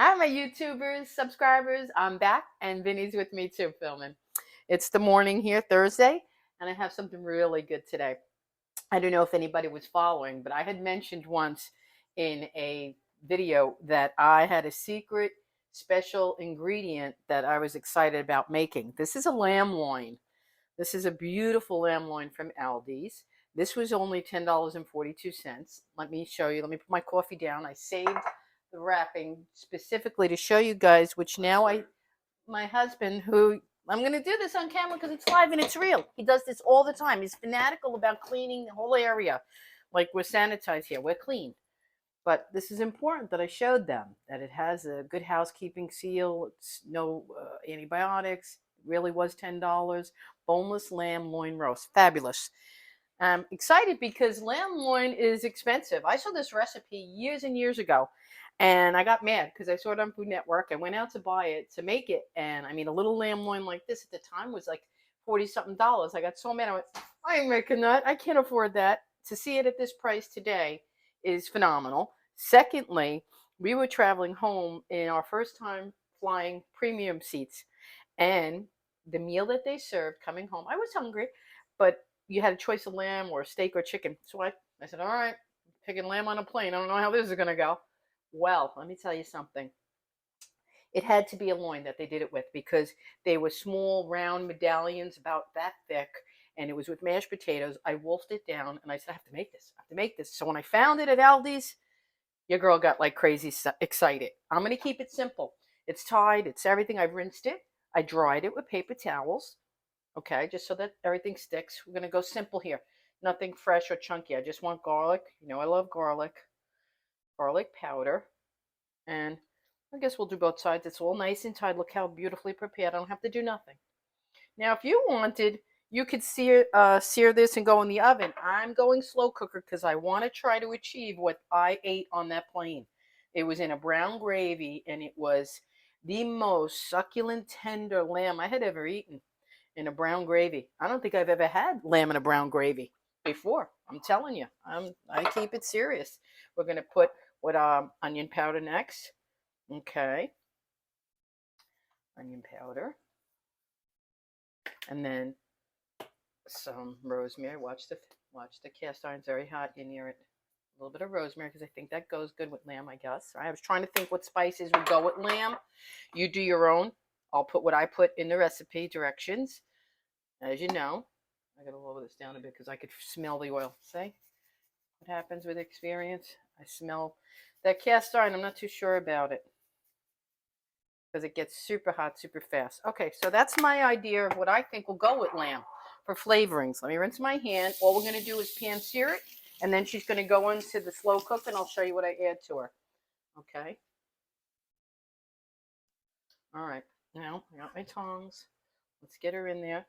Hi, my YouTubers, subscribers. I'm back, and Vinny's with me too, filming. It's the morning here, Thursday, and I have something really good today. I don't know if anybody was following, but I had mentioned once in a video that I had a secret special ingredient that I was excited about making. This is a lamb loin. This is a beautiful lamb loin from Aldi's. This was only $10.42. Let me show you. Let me put my coffee down. I saved the wrapping specifically to show you guys, which now my husband, who I'm going to do this on camera because it's live and it's real. He does this all the time. He's fanatical about cleaning the whole area. Like, we're sanitized here. We're clean. But this is important that I showed them that it has a good housekeeping seal. It's no antibiotics. It really was $10. Boneless lamb loin roast. Fabulous. I'm excited because lamb loin is expensive. I saw this recipe years and years ago, and I got mad because I saw it on Food Network. I went out to buy it to make it, and I mean, a little lamb loin like this at the time was like 40 something dollars. I got so mad. I went, I ain't making that. I can't afford that. To see it at this price today is phenomenal. Secondly, we were traveling home in our first time flying premium seats, and the meal that they served coming home, I was hungry, but you had a choice of lamb or steak or chicken. So I said, all right, picking lamb on a plane. I don't know how this is going to go. Well, let me tell you something. It had to be a loin that they did it with because they were small, round medallions about that thick, and it was with mashed potatoes. I wolfed it down, and I said, I have to make this. I have to make this. So when I found it at Aldi's, your girl got like crazy excited. I'm going to keep it simple. It's tied. It's everything. I've rinsed it. I dried it with paper towels. Okay, just so that everything sticks. We're going to go simple here. Nothing fresh or chunky. I just want garlic. You know I love garlic. Garlic powder. And I guess we'll do both sides. It's all nice and tied. Look how beautifully prepared. I don't have to do nothing. Now, if you wanted, you could sear this and go in the oven. I'm going slow cooker because I want to try to achieve what I ate on that plane. It was in a brown gravy, and it was the most succulent, tender lamb I had ever eaten in a brown gravy. I don't think I've ever had lamb in a brown gravy before. I'm telling you, I keep it serious. We're gonna put what onion powder next. Okay, onion powder, and then some rosemary. Watch the cast iron's very hot. You near it. A little bit of rosemary because I think that goes good with lamb. I guess I was trying to think what spices would go with lamb. You do your own. I'll put what I put in the recipe directions. As you know, I gotta lower this down a bit because I could smell the oil. See what happens with experience? I smell that cast iron. I'm not too sure about it because it gets super hot super fast. Okay, so that's my idea of what I think will go with lamb for flavorings. Let me rinse my hand. All we're gonna do is pan sear it, and then she's gonna go into the slow cook, and I'll show you what I add to her. Okay. All right. Now I got my tongs. Let's get her in there.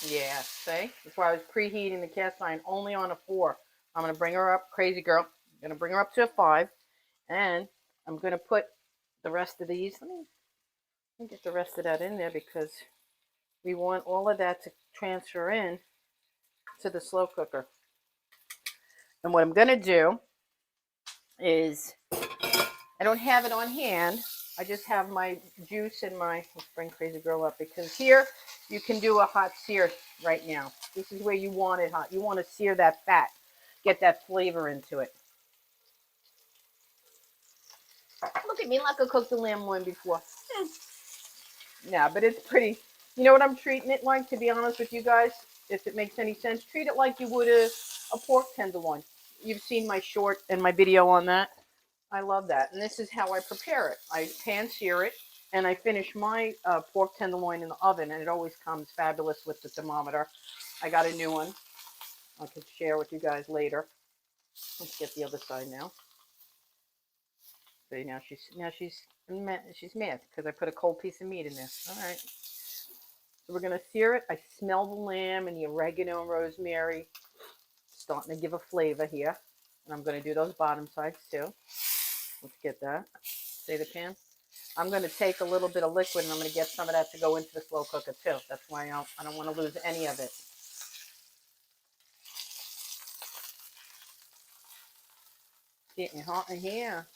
Yeah, see? That's why I was preheating the cast iron only on a 4. I'm going to bring her up, crazy girl. I'm going to bring her up to a 5. And I'm going to put the rest of these. Let me get the rest of that in there because we want all of that to transfer in to the slow cooker. And what I'm going to do is, I don't have it on hand. I just have my juice and my, let's bring crazy girl up because here you can do a hot sear right now. This is where you want it hot. You want to sear that fat, get that flavor into it. Look at me like I cooked the lamb loin before. Yeah, but it's pretty. You know what I'm treating it like, to be honest with you guys? If it makes any sense, treat it like you would a pork tenderloin. You've seen my short and my video on that. I love that. And this is how I prepare it. I pan sear it, and I finish my pork tenderloin in the oven, and it always comes fabulous with the thermometer. I got a new one. I can share with you guys later. Let's get the other side now. See, she's mad because I put a cold piece of meat in there. All right. So we're gonna sear it. I smell the lamb and the oregano and rosemary starting to give a flavor here. And I'm gonna do those bottom sides too. Let's get that. See the pan? I'm going to take a little bit of liquid and I'm going to get some of that to go into the slow cooker too. That's why I don't want to lose any of it. Getting hot in here.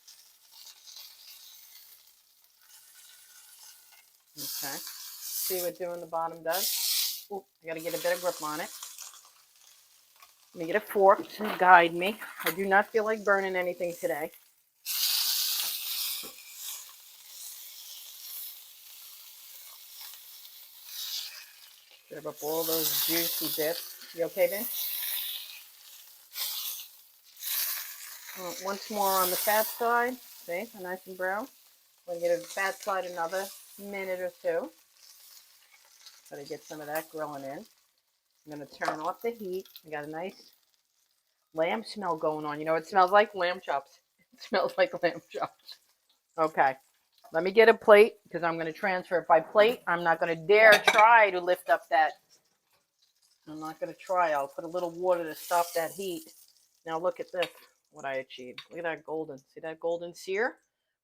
Okay. See what doing the bottom does? Ooh, I got to get a better grip on it. Let me get a fork to guide me. I do not feel like burning anything today. Grab up all those juicy bits. You okay, Ben? Once more on the fat side. See, nice and brown. We're going to get a fat side another minute or two. Got to get some of that grilling in. I'm going to turn off the heat. I got a nice lamb smell going on. You know, it smells like lamb chops. It smells like lamb chops. Okay. Let me get a plate because I'm going to transfer it by plate. I'm not going to dare try to lift up that. I'm not going to try. I'll put a little water to stop that heat. Now look at this, what I achieved. Look at that golden. See that golden sear?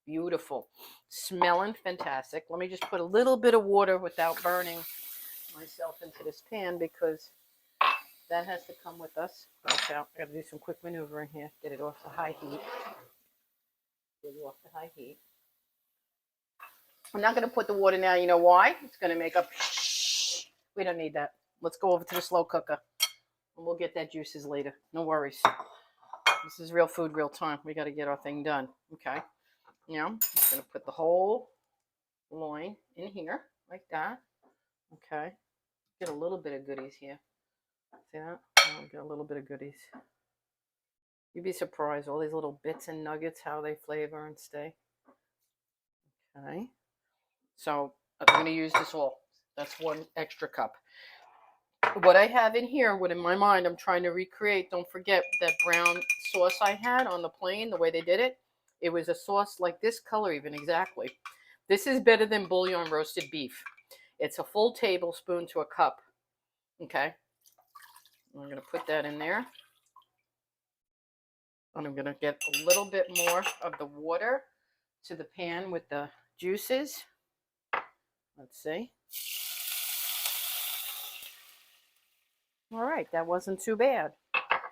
Beautiful. Smelling fantastic. Let me just put a little bit of water without burning myself into this pan because that has to come with us. Okay, I got to do some quick maneuvering here. Get it off the high heat. Get it off the high heat. I'm not going to put the water now. You know why? It's going to make up. We don't need that. Let's go over to the slow cooker. And we'll get that juices later. No worries. This is real food, real time. We got to get our thing done. Okay. Now, I'm just going to put the whole loin in here like that. Okay. Get a little bit of goodies here. See that? Oh, get a little bit of goodies. You'd be surprised all these little bits and nuggets, how they flavor and stay. Okay. So I'm going to use this all. That's 1 extra cup. What I have in here, what in my mind I'm trying to recreate, don't forget that brown sauce I had on the plane, the way they did it. It was a sauce like this color even, exactly. This is better than bouillon roasted beef. It's a full tablespoon to a cup. Okay. I'm going to put that in there. And I'm going to get a little bit more of the water to the pan with the juices. Let's see. All right, that wasn't too bad.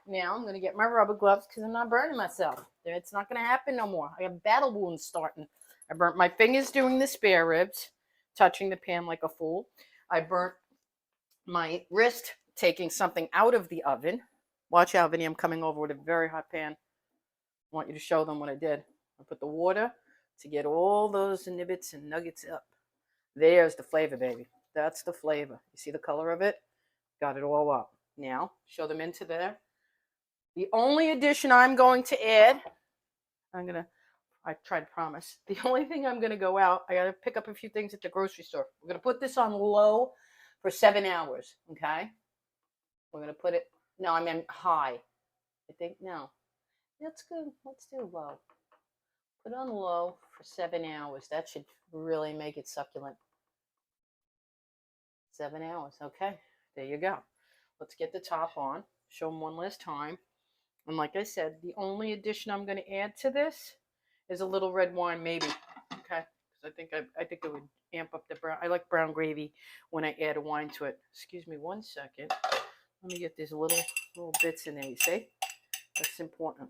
Now I'm going to get my rubber gloves because I'm not burning myself. It's not going to happen no more. I have battle wounds starting. I burnt my fingers doing the spare ribs, touching the pan like a fool. I burnt my wrist taking something out of the oven. Watch out, Vinny, I'm coming over with a very hot pan. I want you to show them what I did. I put the water to get all those nibbits and nuggets up. There's the flavor, baby. That's the flavor. You see the color of it? Got it all up. Now, show them into there. The only addition I'm going to add, I tried to promise. The only thing I'm going to go out, I got to pick up a few things at the grocery store. We're going to put this on low for 7 hours, okay? We're going to put it, no, I meant high. I think, no. That's good. Let's do low. Put it on low for 7 hours. That should really make it succulent. 7 hours, okay. There you go. Let's get the top on. Show them one last time. And like I said, the only addition I'm going to add to this is a little red wine, maybe. Okay, because I think it would amp up the brown. I like brown gravy when I add a wine to it. Excuse me 1 second. Let me get these little bits in there. You see, that's important.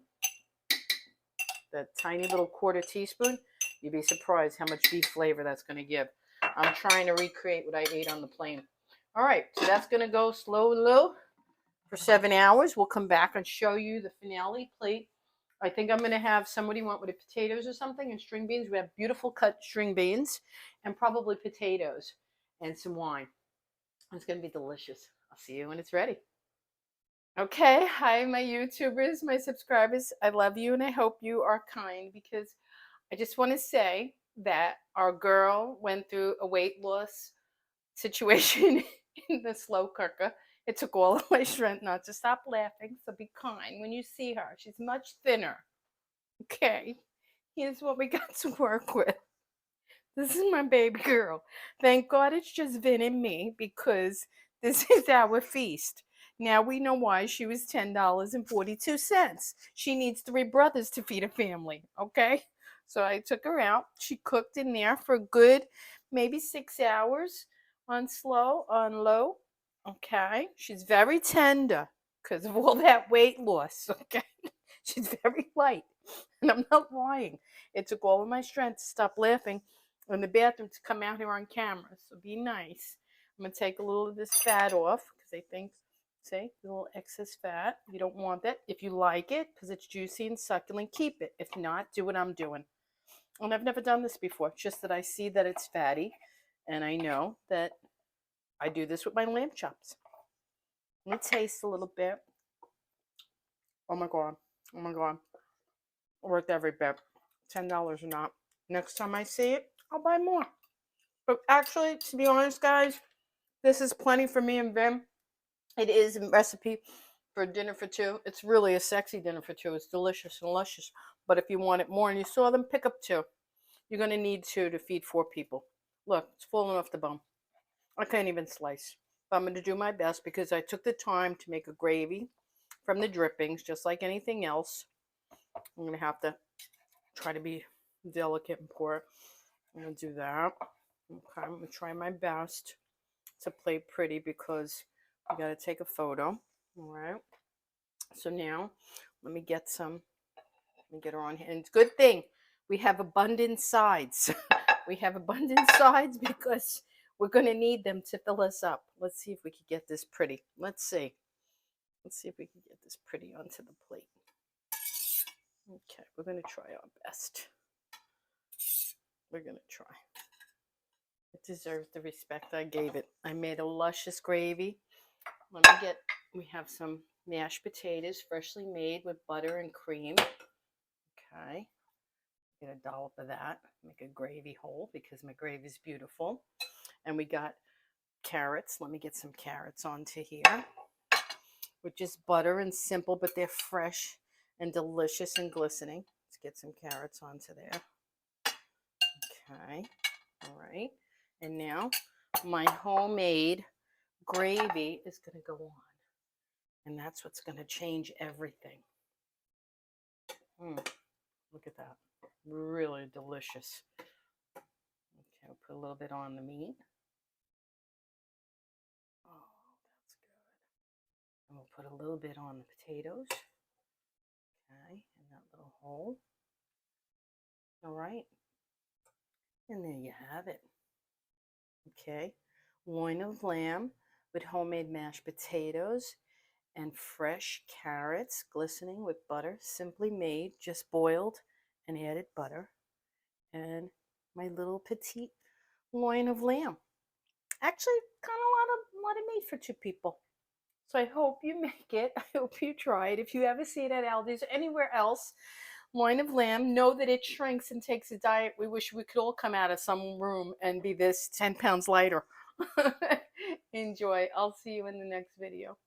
That tiny little 1/4 teaspoon. You'd be surprised how much beef flavor that's going to give. I'm trying to recreate what I ate on the plane. All right, so that's going to go slow and low for 7 hours. We'll come back and show you the finale plate. I think I'm going to have somebody want with potatoes or something and string beans. We have beautiful cut string beans and probably potatoes and some wine. It's going to be delicious. I'll see you when it's ready. Okay, hi, my YouTubers, my subscribers. I love you and I hope you are kind because I just want to say that our girl went through a weight loss situation in the slow cooker. It took all of my strength not to stop laughing, so be kind when you see her. She's much thinner. Okay, here's what we got to work with. This is my baby girl. Thank God it's just Vin and me because this is our feast. Now we know why she was $10.42. She needs 3 brothers to feed a family, okay? So I took her out. She cooked in there for a good maybe 6 hours on low. Okay, she's very tender because of all that weight loss. Okay, she's very light, and I'm not lying. It took all of my strength to stop laughing. in the bathroom to come out here on camera, so be nice. I'm going to take a little of this fat off because I think, see, a little excess fat. You don't want that. If you like it because it's juicy and succulent, keep it. If not, do what I'm doing. And I've never done this before, just that I see that it's fatty, and I know that I do this with my lamb chops. Let me taste a little bit. Oh my God. Oh my God. Worth every bit. $10 or not. Next time I see it, I'll buy more. But actually, to be honest, guys, this is plenty for me and Vim. It is a recipe for a dinner for two. It's really a sexy dinner for two. It's delicious and luscious. But if you want it more and you saw them, pick up two. You're going to need two to feed 4 people. Look, it's falling off the bone. I can't even slice. But I'm going to do my best because I took the time to make a gravy from the drippings, just like anything else. I'm going to have to try to be delicate and pour it. I'm going to do that. Okay, I'm going to try my best to play pretty because we got to take a photo. All right. So now let me get her on here. And it's a good thing we have abundant sides. We have abundant sides because we're going to need them to fill us up. Let's see if we can get this pretty. Let's see. Let's see if we can get this pretty onto the plate. Okay, we're going to try our best. We're going to try. It deserves the respect I gave it. I made a luscious gravy. We have some mashed potatoes, freshly made with butter and cream. Okay, get a dollop of that. Make a gravy hole because my gravy is beautiful. And we got carrots. Let me get some carrots onto here, which is butter and simple, but they're fresh and delicious and glistening. Let's get some carrots onto there. Okay, all right. And now my homemade gravy is going to go on. And that's what's going to change everything. Look at that. Really delicious. Okay, we'll put a little bit on the meat. Oh, that's good. And we'll put a little bit on the potatoes. Okay, in that little hole. All right. And there you have it. Okay, loin of lamb with homemade mashed potatoes and fresh carrots glistening with butter, simply made, just boiled and added butter, and my little petite loin of lamb. Actually, kind of a lot of meat for 2 people. So I hope you make it. I hope you try it. If you ever see it at Aldi's or anywhere else, loin of lamb, know that it shrinks and takes a diet. We wish we could all come out of some room and be this 10 pounds lighter. Enjoy. I'll see you in the next video.